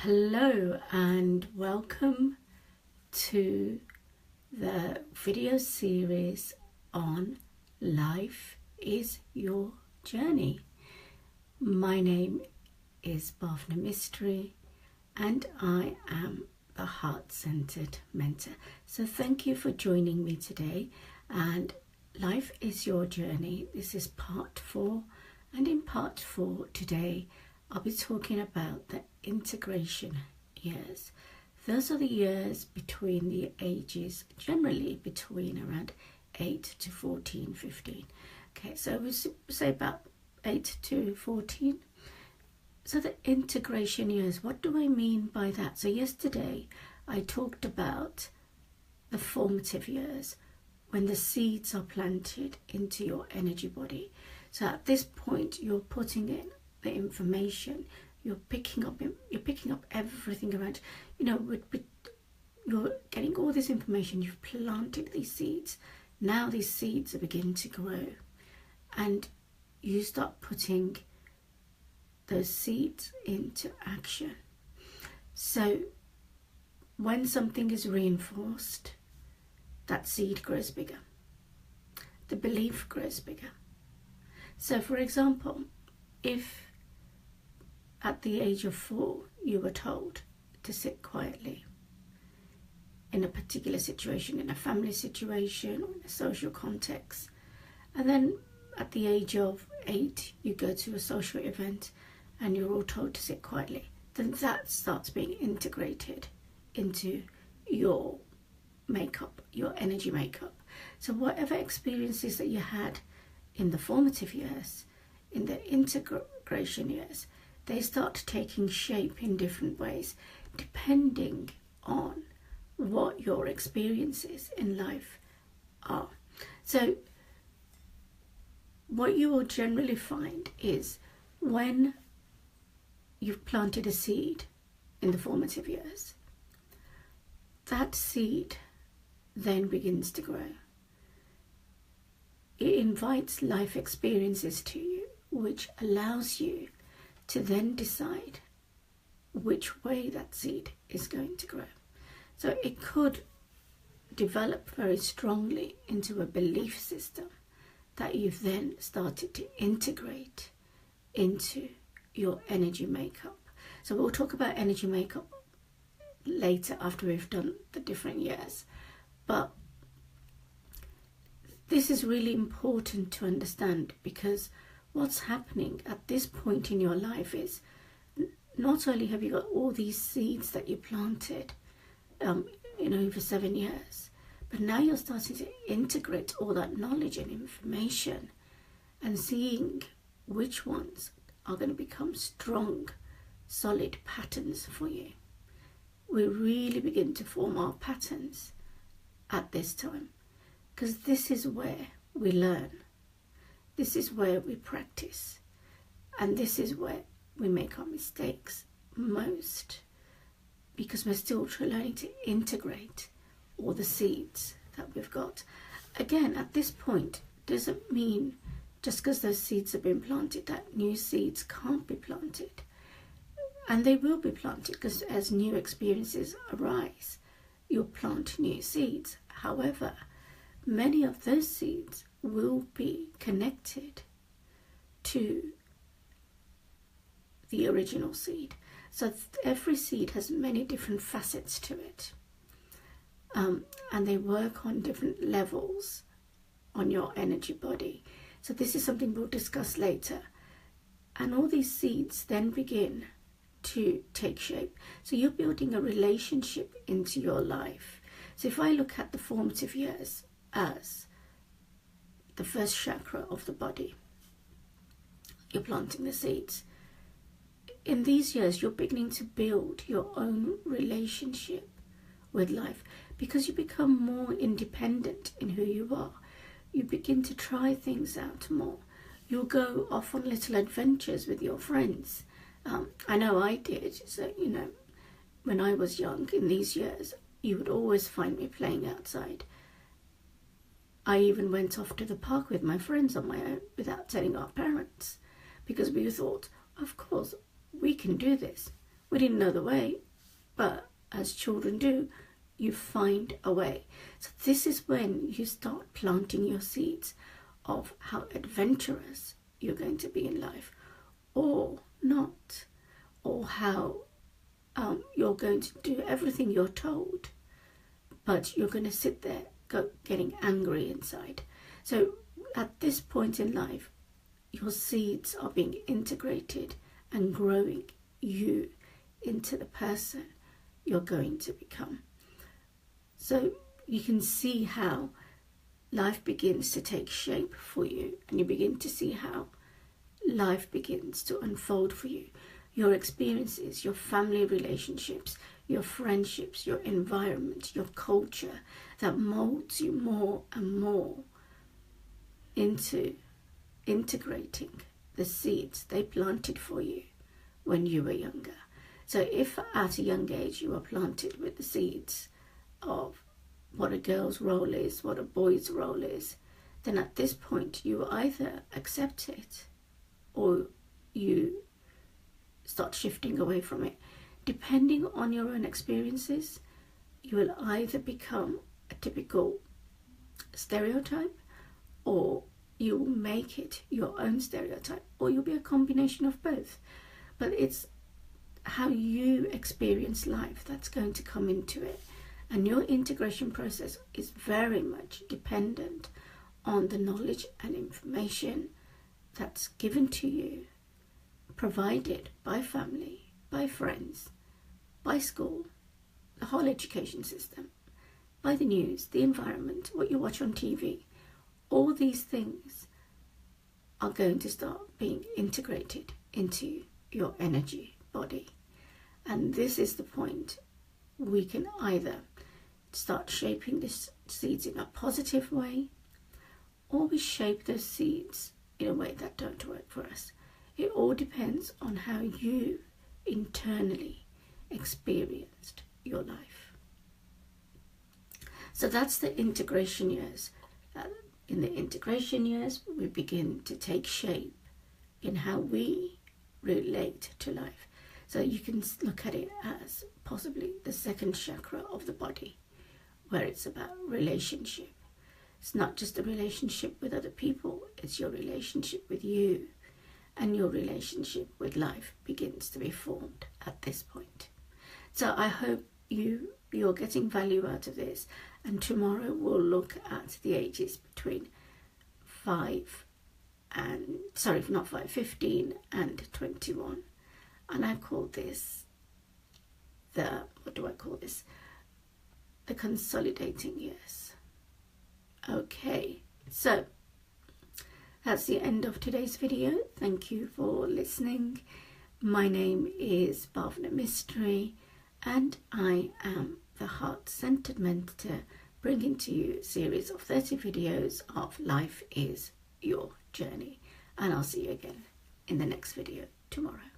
Hello and welcome to the video series on Life is Your Journey. My name is Bhavna Mistry and I am the Heart-Centered Mentor. So thank you for joining me today, and Life is Your Journey. This is part 4, and in part 4 today I'll be talking about the integration years. Those are the years between the ages, generally between around 8 to 14, 15. Okay, so we say about 8 to 14. So the integration years, what do I mean by that? So yesterday I talked about the formative years, when the seeds are planted into your energy body. So at this point you're putting in the information, you're picking up everything around, you're getting all this information, you've planted these seeds. Now these seeds are beginning to grow, and you start putting those seeds into action. So when something is reinforced, that seed grows bigger, the belief grows bigger. So for example, if at the age of 4 you were told to sit quietly in a particular situation, in a family situation or in a social context, and then at the age of 8 you go to a social event and you're all told to sit quietly, then that starts being integrated into your makeup, your energy makeup. So whatever experiences that you had in the formative years, in the integration years, they start taking shape in different ways depending on what your experiences in life are. So what you will generally find is when you've planted a seed in the formative years, that seed then begins to grow. It invites life experiences to you, which allows you to then decide which way that seed is going to grow. So it could develop very strongly into a belief system that you've then started to integrate into your energy makeup. So we'll talk about energy makeup later after we've done the different years. But this is really important to understand, because what's happening at this point in your life is not only have you got all these seeds that you planted over 7 years, but now you're starting to integrate all that knowledge and information and seeing which ones are going to become strong, solid patterns for you. We really begin to form our patterns at this time, because this is where we learn. This is where we practice, and this is where we make our mistakes most, because we're still learning to integrate all the seeds that we've got. Again, at this point, doesn't mean just because those seeds have been planted that new seeds can't be planted. And they will be planted, because as new experiences arise, you'll plant new seeds. However, many of those seeds will be connected to the original seed. So every seed has many different facets to it, and they work on different levels on your energy body. So this is something we'll discuss later. And all these seeds then begin to take shape. So you're building a relationship into your life. So if I look at the formative years as the first chakra of the body, you're planting the seeds. In these years, you're beginning to build your own relationship with life, because you become more independent in who you are. You begin to try things out more. You'll go off on little adventures with your friends. I know I did. So, when I was young, in these years, you would always find me playing outside. I even went off to the park with my friends on my own without telling our parents, because we thought, of course, we can do this. We didn't know the way, but as children do, you find a way. So this is when you start planting your seeds of how adventurous you're going to be in life, or not, or how you're going to do everything you're told, but you're going to sit there getting angry inside. So at this point in life, your seeds are being integrated and growing you into the person you're going to become. So you can see how life begins to take shape for you, and you begin to see how life begins to unfold for you. Your experiences, your family relationships, your friendships, your environment, your culture, that molds you more and more into integrating the seeds they planted for you when you were younger. So if at a young age you were planted with the seeds of what a girl's role is, what a boy's role is, then at this point you either accept it or you start shifting away from it. Depending on your own experiences, you will either become a typical stereotype, or you will make it your own stereotype, or you'll be a combination of both. But it's how you experience life that's going to come into it. And your integration process is very much dependent on the knowledge and information that's given to you, provided by family, by friends, by school, the whole education system, by the news, the environment, what you watch on TV. All these things are going to start being integrated into your energy body. And this is the point we can either start shaping these seeds in a positive way, or we shape those seeds in a way that don't work for us. It all depends on how you internally experienced your life. So that's the integration years. In the integration years, we begin to take shape in how we relate to life. So you can look at it as possibly the second chakra of the body, where it's about relationship. It's not just a relationship with other people, it's your relationship with you, and your relationship with life begins to be formed at this point. So I hope you're getting value out of this, and tomorrow we'll look at the ages between 15 and 21. And I call this the consolidating years. Okay, so that's the end of today's video. Thank you for listening. My name is Bhavna Mistry, and I am the Heart-Centered Mentor, bringing to you a series of 30 videos of Life is Your Journey. And I'll see you again in the next video tomorrow.